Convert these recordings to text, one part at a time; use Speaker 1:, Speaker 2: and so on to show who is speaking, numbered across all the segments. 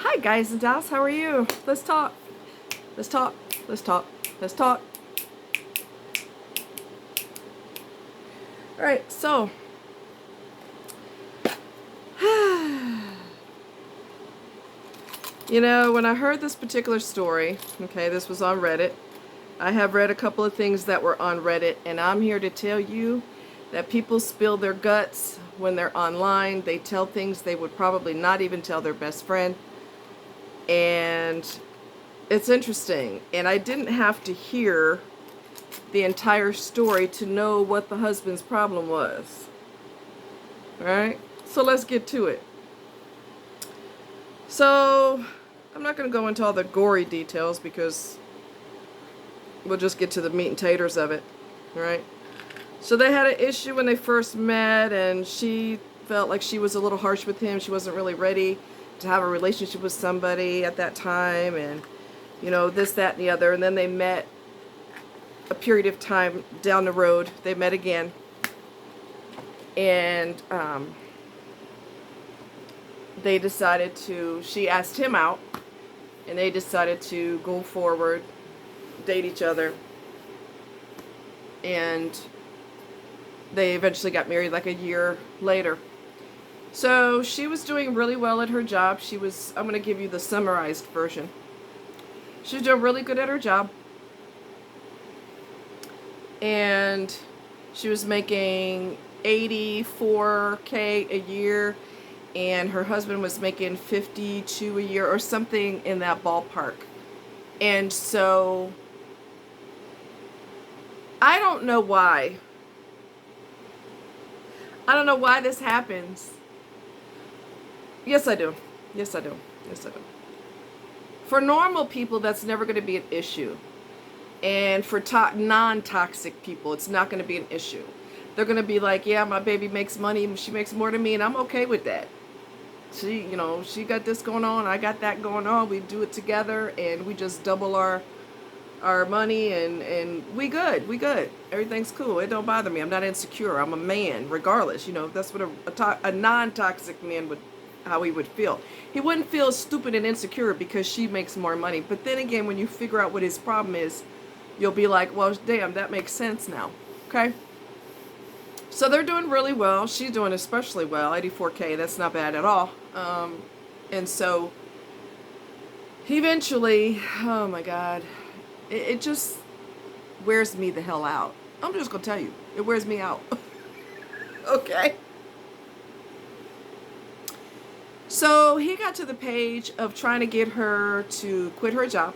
Speaker 1: Hi guys and dolls, how are you? Let's talk. Let's talk. Let's talk. Let's talk. Alright, so when I heard this particular story, okay, this was on Reddit. I have read a couple of things that were on Reddit, and I'm here to tell you that people spill their guts when they're online. They tell things they would probably not even tell their best friend. And it's interesting. And I didn't have to hear the entire story to know what the husband's problem was. Alright? So let's get to it. So, I'm not going to go into all the gory details because we'll just get to the meat and taters of it. Alright? So they had an issue when they first met, and she felt like she was a little harsh with him. She wasn't really ready to have a relationship with somebody at that time, and this, that, and the other. And then they met a period of time down the road. They met again, and they decided to, she asked him out, and they decided to go forward, date each other, and they eventually got married like a year later. So she was doing really well at her job. I'm going to give you the summarized version. She was doing really good at her job. And she was making $84K a year. And her husband was making $52 a year or something in that ballpark. And so I don't know why. I don't know why this happens. Yes, I do. Yes, I do. Yes, I do. For normal people, that's never going to be an issue. And for non-toxic people, it's not going to be an issue. They're going to be like, yeah, my baby makes money. She makes more than me, and I'm okay with that. She got this going on. I got that going on. We do it together, and we just double our money, and we good. Everything's cool. It don't bother me. I'm not insecure. I'm a man, regardless. That's what a non-toxic man would, how he would feel. He wouldn't feel stupid and insecure because she makes more money. But then again, when you figure out what his problem is, you'll be like, well, damn, that makes sense now. Okay? So they're doing really well. She's doing especially well. 84K, that's not bad at all. And so he eventually, oh my God, it just wears me the hell out. I'm just going to tell you, it wears me out. Okay? So he got to the page of trying to get her to quit her job.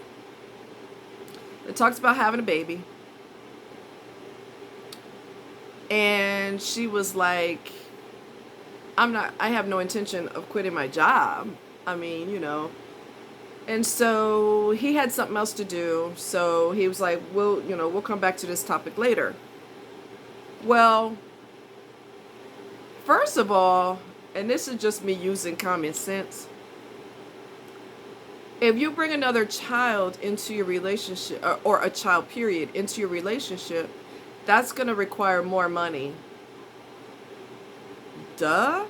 Speaker 1: It talks about having a baby. And she was like, I have no intention of quitting my job. I mean, And so he had something else to do. So he was like, we'll come back to this topic later. Well, first of all, and this is just me using common sense, if you bring another child into your relationship, or a child period into your relationship, that's going to require more money. Duh.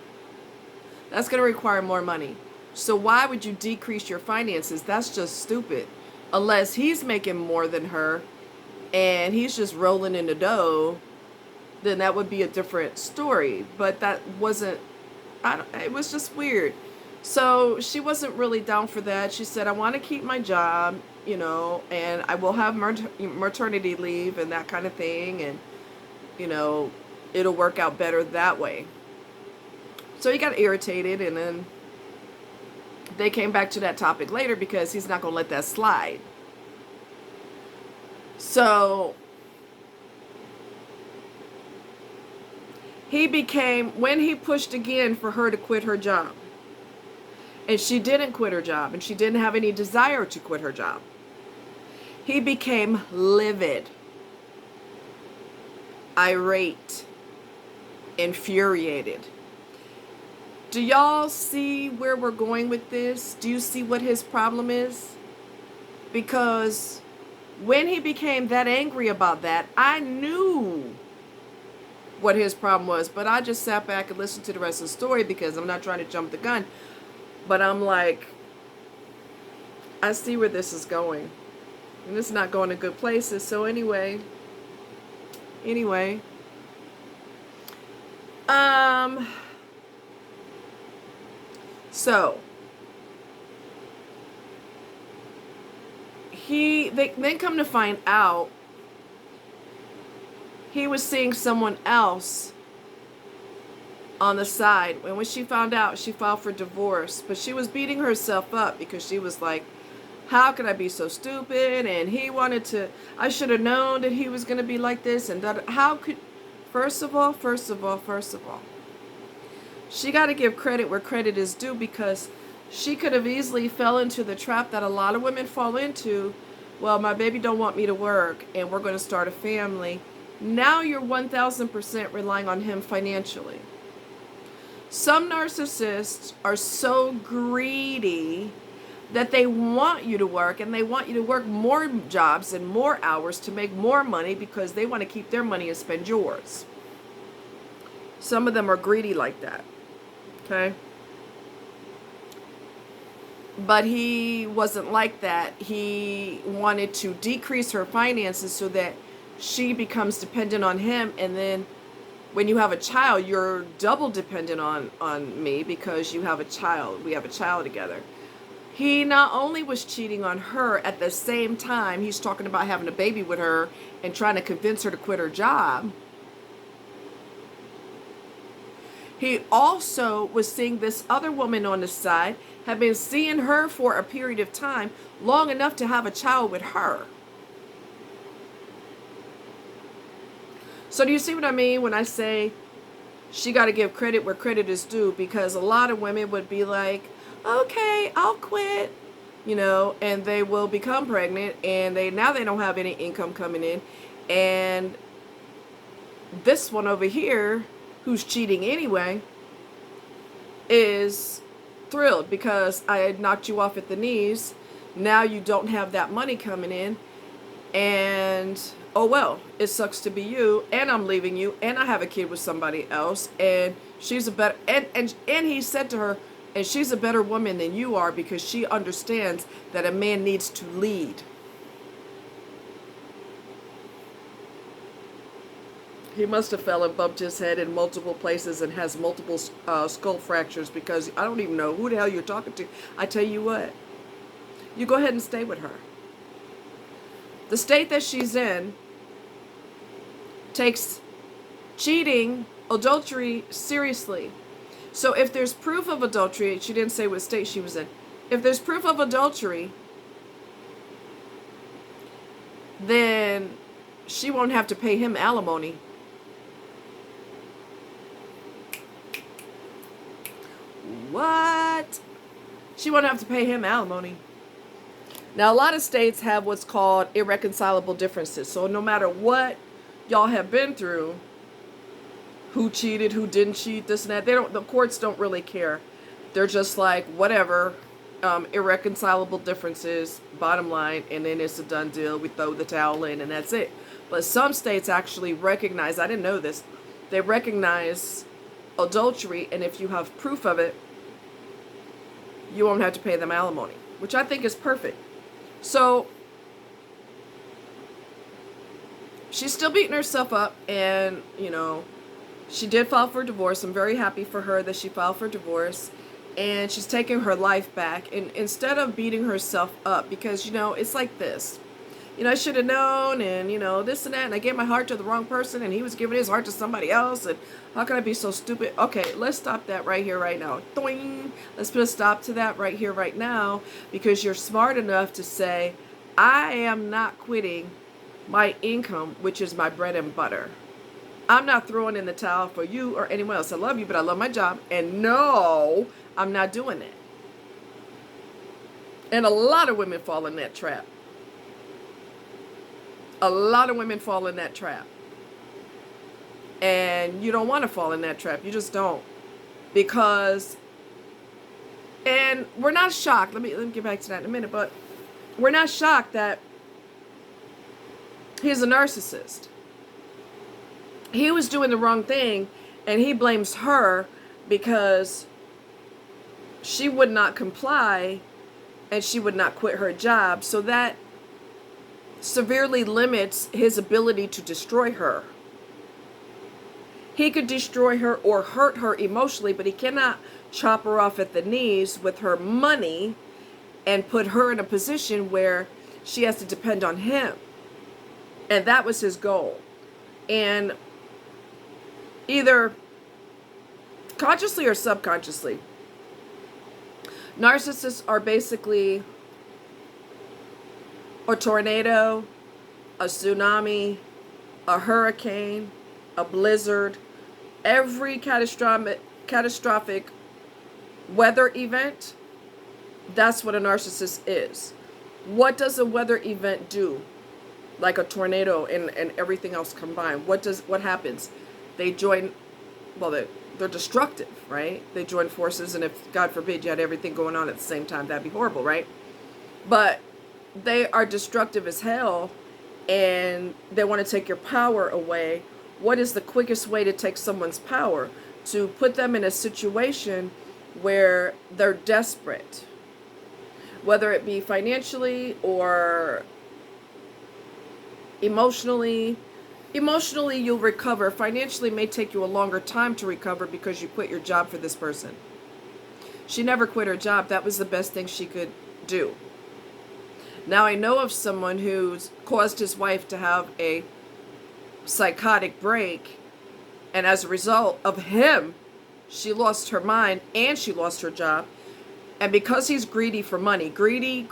Speaker 1: That's going to require more money. So why would you decrease your finances? That's just stupid. Unless he's making more than her and he's just rolling in the dough, then that would be a different story. But that wasn't, it was just weird. So she wasn't really down for that. She said, I want to keep my job, and I will have maternity leave and that kind of thing. And, it'll work out better that way. So he got irritated, and then they came back to that topic later because he's not going to let that slide. So when he pushed again for her to quit her job, and she didn't quit her job, and she didn't have any desire to quit her job, he became livid, irate, infuriated. Do y'all see where we're going with this? Do you see what his problem is? Because when he became that angry about that, I knew what his problem was, but I just sat back and listened to the rest of the story because I'm not trying to jump the gun. But I'm like, I see where this is going. And it's not going to good places. So anyway, anyway. So they then come to find out he was seeing someone else on the side. And when she found out, she filed for divorce. But she was beating herself up because she was like, how could I be so stupid? And he wanted to, I should have known that he was going to be like this. And that, how could, first of all, she got to give credit where credit is due, because she could have easily fell into the trap that a lot of women fall into. Well, my baby don't want me to work and we're going to start a family. Now you're 1000% relying on him financially. Some narcissists are so greedy that they want you to work, and they want you to work more jobs and more hours to make more money because they want to keep their money and spend yours. Some of them are greedy like that. Okay? But he wasn't like that. He wanted to decrease her finances so that she becomes dependent on him, and then when you have a child, you're double dependent on me because you have a child. We have a child together. He not only was cheating on her, at the same time, he's talking about having a baby with her and trying to convince her to quit her job. He also was seeing this other woman on the side, had been seeing her for a period of time, long enough to have a child with her. So do you see what I mean when I say she got to give credit where credit is due? Because a lot of women would be like, okay, I'll quit, and they will become pregnant, and now they don't have any income coming in. And this one over here, who's cheating anyway, is thrilled because I had knocked you off at the knees. Now you don't have that money coming in, and oh well, it sucks to be you, and I'm leaving you, and I have a kid with somebody else, and she's a better, and he said to her, and she's a better woman than you are because she understands that a man needs to lead. He must have fell and bumped his head in multiple places and has multiple skull fractures, because I don't even know who the hell you're talking to. I tell you what, you go ahead and stay with her. The state that she's in takes cheating, adultery seriously. So if there's proof of adultery, she didn't say what state she was in. If there's proof of adultery, then she won't have to pay him alimony. What? She won't have to pay him alimony. Now, a lot of states have what's called irreconcilable differences. So no matter what y'all have been through, who cheated, who didn't cheat, this and that, the courts don't really care. They're just like, whatever, irreconcilable differences, bottom line, and then it's a done deal. We throw the towel in and that's it. But some states actually recognize, I didn't know this, they recognize adultery, and if you have proof of it, you won't have to pay them alimony, which I think is perfect. So she's still beating herself up, and she did file for divorce. I'm very happy for her that she filed for divorce, and she's taking her life back. And instead of beating herself up, because it's like this, I should have known, and this and that, and I gave my heart to the wrong person, and he was giving his heart to somebody else, and how can I be so stupid? Okay, let's stop that right here, right now. Doing. Let's put a stop to that right here, right now, because you're smart enough to say, I am not quitting my income, which is my bread and butter. I'm not throwing in the towel for you or anyone else. I love you, but I love my job, and no, I'm not doing that. And a lot of women fall in that trap. A lot of women fall in that trap. And you don't want to fall in that trap. You just don't. Because, and we're not shocked. Let me get back to that in a minute. But we're not shocked that he's a narcissist. He was doing the wrong thing, and he blames her because she would not comply and she would not quit her job. So that severely limits his ability to destroy her. He could destroy her or hurt her emotionally, but he cannot chop her off at the knees with her money and put her in a position where she has to depend on him. And that was his goal. And either consciously or subconsciously, narcissists are basically a tornado, a tsunami, a hurricane, a blizzard, every catastrophic weather event. That's what a narcissist is. What does a weather event do? Like a tornado and everything else combined. What happens? They join, well, they're destructive, right? They join forces, and if, God forbid, you had everything going on at the same time, that'd be horrible, right? But they are destructive as hell, and they want to take your power away. What is the quickest way to take someone's power? To put them in a situation where they're desperate, whether it be financially or emotionally. Emotionally, you'll recover. Financially, it may take you a longer time to recover because you quit your job for this person. She never quit her job. That was the best thing she could do. Now, I know of someone who's caused his wife to have a psychotic break, and as a result of him, she lost her mind and she lost her job. And because he's greedy for money, greedy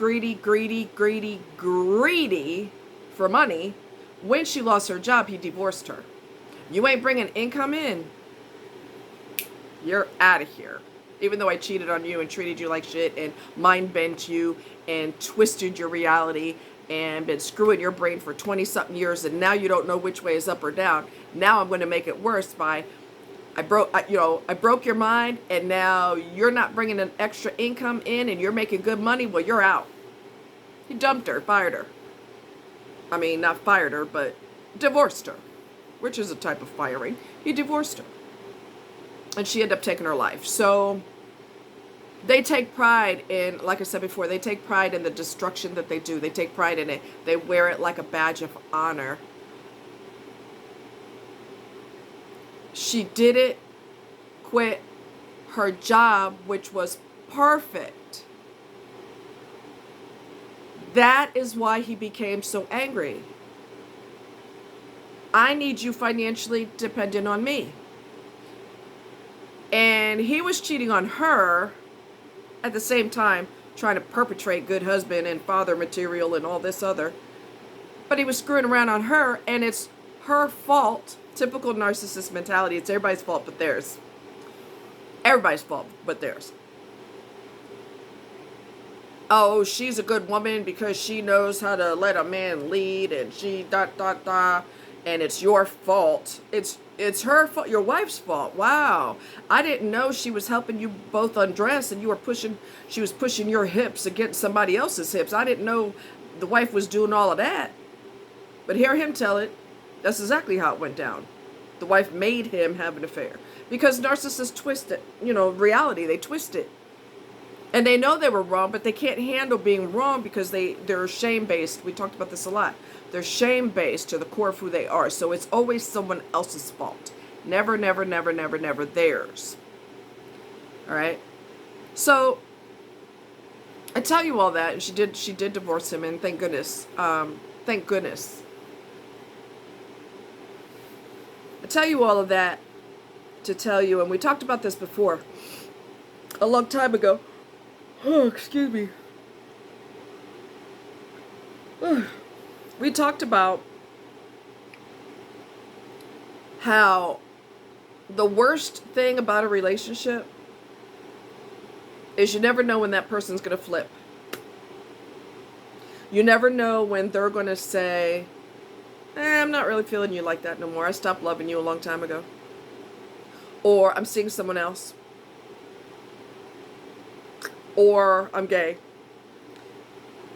Speaker 1: for money, when she lost her job, he divorced her. You ain't bringing income in, you're out of here. Even though I cheated on you and treated you like shit and mind bent you and twisted your reality and been screwing your brain for 20 something years, and now you don't know which way is up or down. Now I'm going to make it worse by I broke your mind, and now you're not bringing an extra income in and you're making good money. Well, you're out. He dumped her, fired her. I mean, not fired her, but divorced her, which is a type of firing. He divorced her, and she ended up taking her life. So they take pride in, like I said before, they take pride in the destruction that they do. They take pride in it. They wear it like a badge of honor. She didn't quit her job, which was perfect. That is why he became so angry. I need you financially dependent on me. And he was cheating on her at the same time, trying to perpetrate good husband and father material and all this other. But he was screwing around on her, and it's her fault. Typical narcissist mentality. It's everybody's fault but theirs. Everybody's fault but theirs. Oh, she's a good woman because she knows how to let a man lead, and she ... and it's your fault. It's her fault, your wife's fault. Wow. I didn't know she was helping you both undress, and she was pushing your hips against somebody else's hips. I didn't know the wife was doing all of that. But hear him tell it. That's exactly how it went down. The wife made him have an affair. Because narcissists twist it. Reality, they twist it. And they know they were wrong, but they can't handle being wrong because they're shame-based. We talked about this a lot. They're shame-based to the core of who they are. So it's always someone else's fault. Never theirs. All right? So I tell you all that, and she did divorce him, and thank goodness. Thank goodness. I tell you all of that to tell you, and we talked about this before, a long time ago. Oh, excuse me. We talked about how the worst thing about a relationship is you never know when that person's going to flip. You never know when they're going to say, I'm not really feeling you like that no more. I stopped loving you a long time ago. Or I'm seeing someone else. Or I'm gay.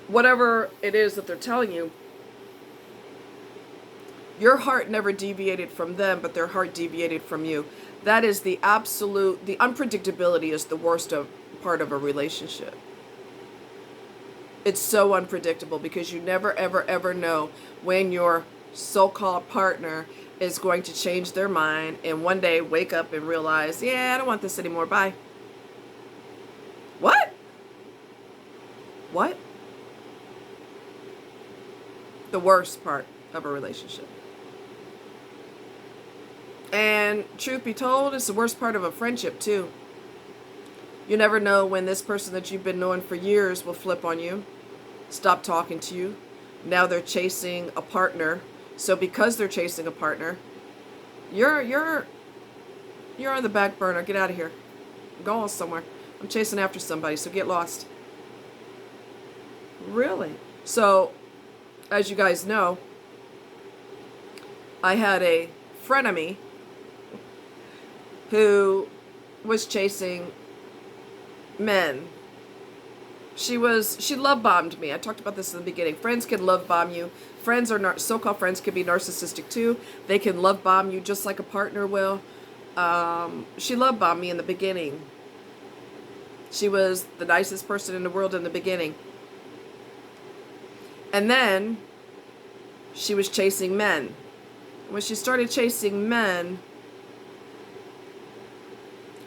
Speaker 1: Whatever it is that they're telling you, your heart never deviated from them, but their heart deviated from you. That is the unpredictability is the worst part of a relationship. It's so unpredictable because you never, ever, ever know when your so-called partner is going to change their mind and one day wake up and realize, yeah, I don't want this anymore. Bye. What? What? The worst part of a relationship. And truth be told, it's the worst part of a friendship too. You never know when this person that you've been knowing for years will flip on you, stop talking to you. Now they're chasing a partner. So because they're chasing a partner, you're on the back burner. Get out of here. Go on somewhere. I'm chasing after somebody, so get lost. Really? So, as you guys know, I had a frenemy who was chasing men. She love bombed me. I talked about this in the beginning. Friends can love bomb you. Friends are so-called friends can be narcissistic too. They can love bomb you just like a partner will. She love bombed me in the beginning. She was the nicest person in the world in the beginning. And then she was chasing men. When she started chasing men,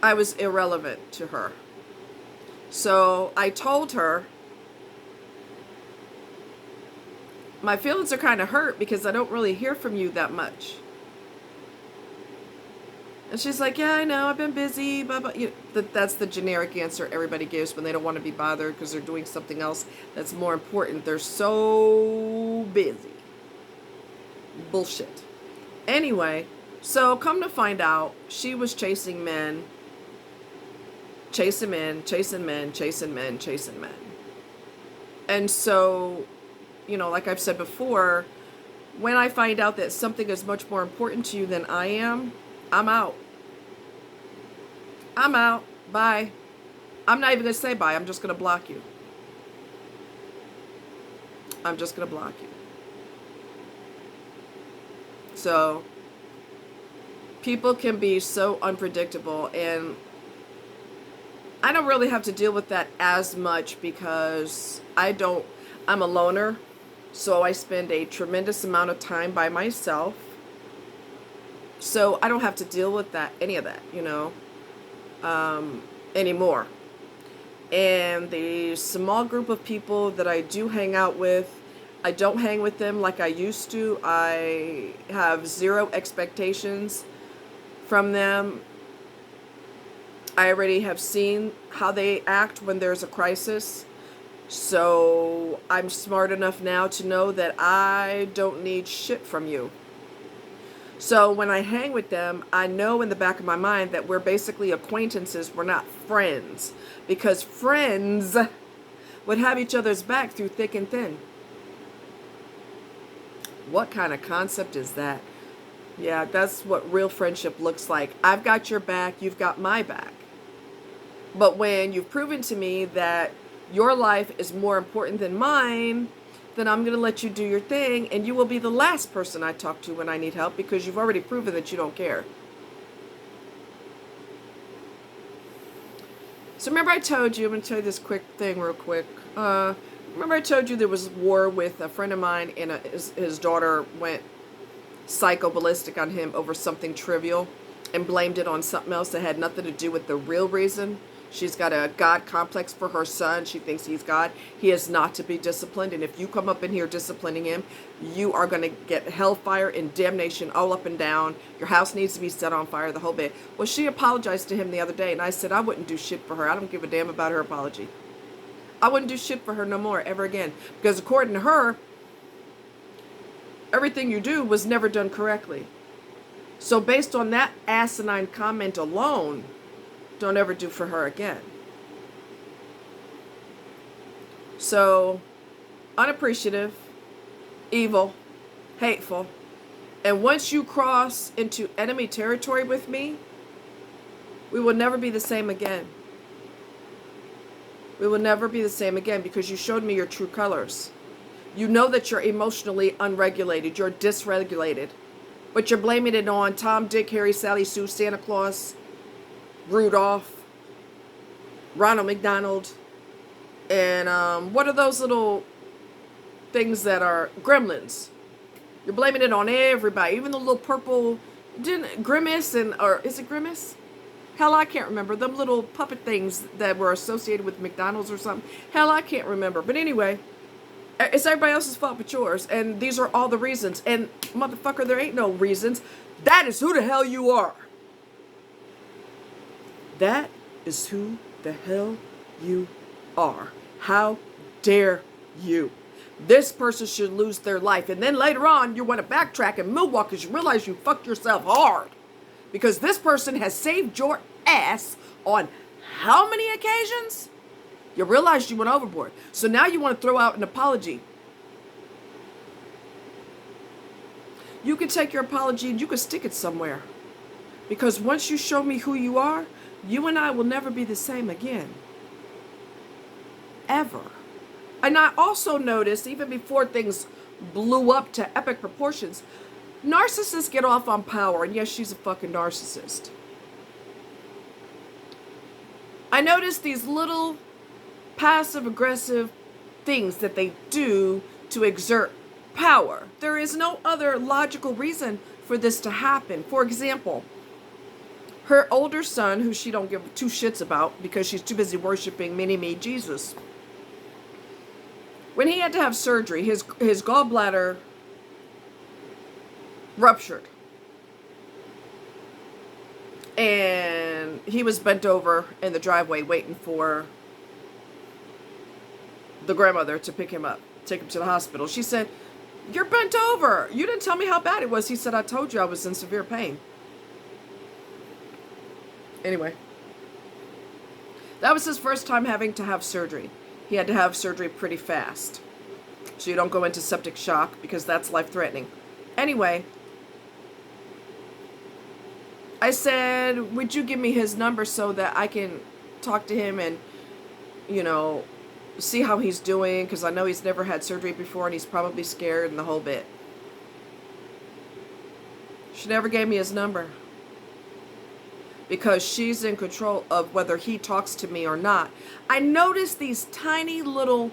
Speaker 1: I was irrelevant to her. So I told her, my feelings are kind of hurt because I don't really hear from you that much. And she's like, yeah, I know, I've been busy, blah, blah. That's the generic answer everybody gives when they don't want to be bothered because they're doing something else that's more important. They're so busy. Bullshit. Anyway, so come to find out, she was chasing men, chasing men, chasing men, chasing men, chasing men. And so, like I've said before, when I find out that something is much more important to you than I am, I'm out. I'm out. Bye. I'm not even going to say bye. I'm just going to block you. I'm just going to block you. So, people can be so unpredictable, and I don't really have to deal with that as much because I'm a loner, so I spend a tremendous amount of time by myself. So I don't have to deal with any of that, anymore. And the small group of people that I do hang out with, I don't hang with them like I used to. I have zero expectations from them. I already have seen how they act when there's a crisis. So I'm smart enough now to know that I don't need shit from you. So when I hang with them, I know in the back of my mind that we're basically acquaintances. We're not friends. Because friends would have each other's back through thick and thin. What kind of concept is that? Yeah, that's what real friendship looks like. I've got your back, you've got my back. But when you've proven to me that your life is more important than mine, then I'm going to let you do your thing, and you will be the last person I talk to when I need help because you've already proven that you don't care. So remember I told you, I'm going to tell you this quick thing real quick. Remember I told you there was war with a friend of mine, and his daughter went psycho-ballistic on him over something trivial and blamed it on something else that had nothing to do with the real reason. She's got a God complex for her son. She thinks he's God. He is not to be disciplined. And if you come up in here disciplining him, you are going to get hellfire and damnation all up and down. Your house needs to be set on fire, the whole bit. Well, she apologized to him the other day, and I said I wouldn't do shit for her. I don't give a damn about her apology. I wouldn't do shit for her no more, ever again. Because according to her, everything you do was never done correctly. So based on that asinine comment alone, don't ever do for her again. So, unappreciative, evil, hateful, and once you cross into enemy territory with me, we will never be the same again. We will never be the same again because you showed me your true colors. You know that you're emotionally unregulated, you're dysregulated, but you're blaming it on Tom, Dick, Harry, Sally, Sue, Santa Claus, Rudolph, Ronald McDonald, And what are those little things that are gremlins? You're blaming it on everybody, even the little purple, didn't Grimace or is it Grimace? Hell, I can't remember. Them little puppet things that were associated with McDonald's or something. Hell, I can't remember. But anyway, it's everybody else's fault but yours. And these are all the reasons. And motherfucker, there ain't no reasons. That is who the hell you are. That is who the hell you are. How dare you? This person should lose their life. And then later on, you want to backtrack and move walk because you realize you fucked yourself hard. Because this person has saved your ass on how many occasions? You realize you went overboard. So now you want to throw out an apology. You can take your apology and you can stick it somewhere. Because once you show me who you are, you and I will never be the same again. Ever. And I also noticed, even before things blew up to epic proportions, narcissists get off on power. And yes, she's a fucking narcissist. I noticed these little passive-aggressive things that they do to exert power. There is no other logical reason for this to happen. For example, her older son, who she don't give two shits about because she's too busy worshiping Mini-Me Jesus. When he had to have surgery, his gallbladder ruptured. And he was bent over in the driveway waiting for the grandmother to pick him up, take him to the hospital. She said, "You're bent over. You didn't tell me how bad it was." He said, "I told you I was in severe pain." Anyway, that was his first time having to have surgery. He had to have surgery pretty fast, so you don't go into septic shock because that's life-threatening. Anyway, I said, "Would you give me his number so that I can talk to him and, you know, see how he's doing? Because I know he's never had surgery before and he's probably scared and the whole bit." She never gave me his number. Because she's in control of whether he talks to me or not. I noticed these tiny little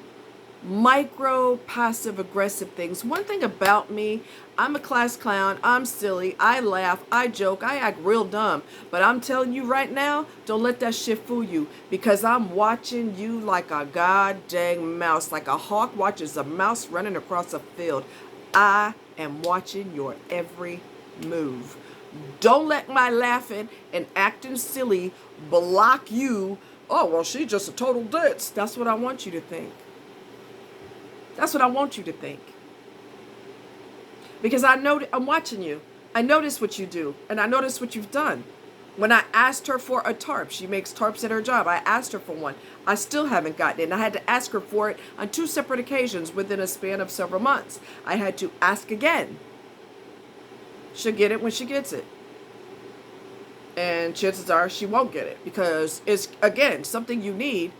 Speaker 1: micro passive aggressive things. One thing about me, I'm a class clown, I'm silly, I laugh, I joke, I act real dumb. But I'm telling you right now, don't let that shit fool you. Because I'm watching you like a goddamn mouse. Like a hawk watches a mouse running across a field. I am watching your every move. Don't let my laughing and acting silly block you. "Oh, well, she's just a total ditz." That's what I want you to think. That's what I want you to think. Because I'm watching you. I notice what you do. And I notice what you've done. When I asked her for a tarp, she makes tarps at her job. I asked her for one. I still haven't gotten it. And I had to ask her for it on 2 separate occasions within a span of several months. I had to ask again. She'll get it when she gets it. And chances are she won't get it because it's, again, something you need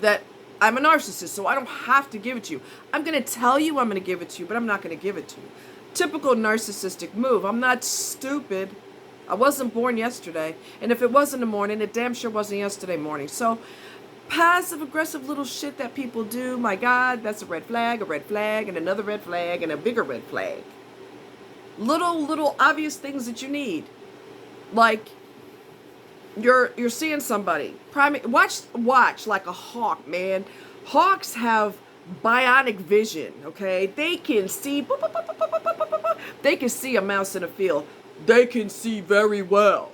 Speaker 1: that I'm a narcissist, so I don't have to give it to you. I'm going to tell you I'm going to give it to you, but I'm not going to give it to you. Typical narcissistic move. I'm not stupid. I wasn't born yesterday. And if it wasn't the morning, it damn sure wasn't yesterday morning. So passive-aggressive little shit that people do, my God, that's a red flag, and another red flag, and a bigger red flag. Little obvious things that you need. Like, you're seeing somebody. Watch like a hawk, man. Hawks have bionic vision, okay? They can see, they can see a mouse in a field. They can see very well.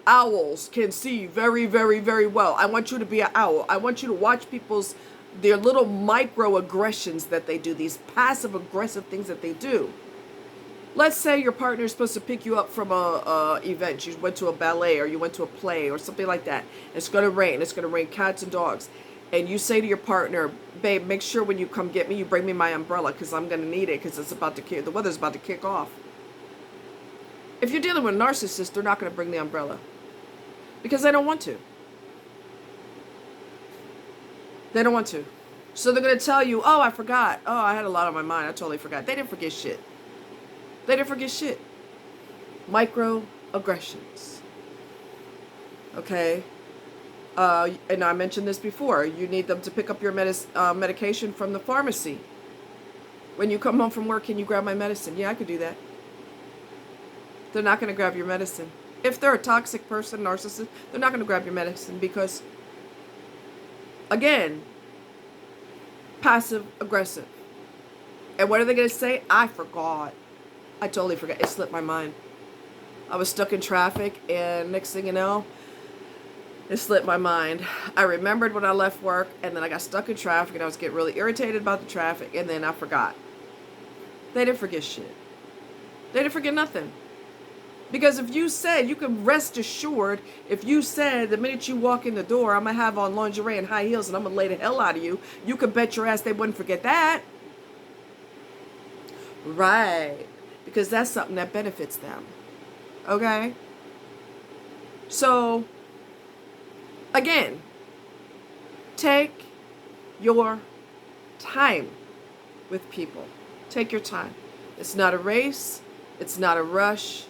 Speaker 1: Owls can see very, very, very well. I want you to be an owl. I want you to watch their little microaggressions that they do, these passive aggressive things that they do. Let's say your partner is supposed to pick you up from a event. You went to a ballet or you went to a play or something like that. It's going to rain. It's going to rain cats and dogs. And you say to your partner, "Babe, make sure when you come get me, you bring me my umbrella because I'm going to need it because the weather's about to kick off." If you're dealing with a narcissist, they're not going to bring the umbrella because they don't want to. They don't want to. So they're going to tell you, "Oh, I forgot. Oh, I had a lot on my mind. I totally forgot." They didn't forget shit. They didn't forget shit. Microaggressions. Okay? And I mentioned this before. You need them to pick up your medication from the pharmacy. When you come home from work, can you grab my medicine? Yeah, I could do that. They're not going to grab your medicine. If they're a toxic person, narcissist, they're not going to grab your medicine because, again, passive aggressive. And what are they going to say? I forgot. I totally forgot. It slipped my mind. I was stuck in traffic, and next thing you know, it slipped my mind. I remembered when I left work, and then I got stuck in traffic, and I was getting really irritated about the traffic, and then I forgot. They didn't forget shit. They didn't forget nothing. Because if you said, you can rest assured, if you said the minute you walk in the door, I'm going to have on lingerie and high heels and I'm going to lay the hell out of you, you could bet your ass they wouldn't forget that. Right. Because that's something that benefits them. Okay? So, again, take your time with people. Take your time. It's not a race. It's not a rush.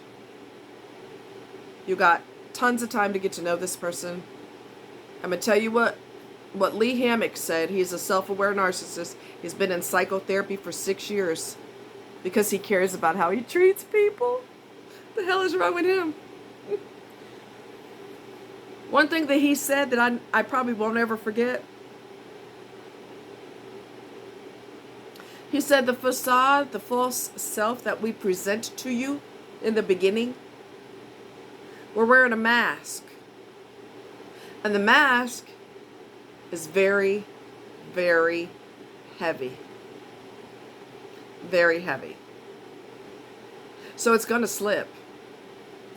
Speaker 1: You got tons of time to get to know this person. I'm going to tell you what Lee Hammock said. He's a self-aware narcissist. He's been in psychotherapy for 6 years because he cares about how he treats people. The hell is wrong with him? One thing that he said that I probably won't ever forget. He said the facade, the false self that we present to you in the beginning, we're wearing a mask. And the mask is very, very heavy. Very heavy. So it's going to slip.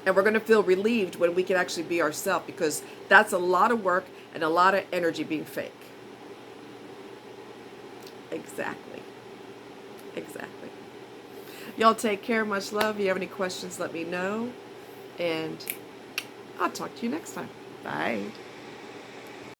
Speaker 1: And we're going to feel relieved when we can actually be ourselves, because that's a lot of work and a lot of energy being fake. Exactly. Exactly. Y'all take care. Much love. If you have any questions, let me know. And I'll talk to you next time. Bye.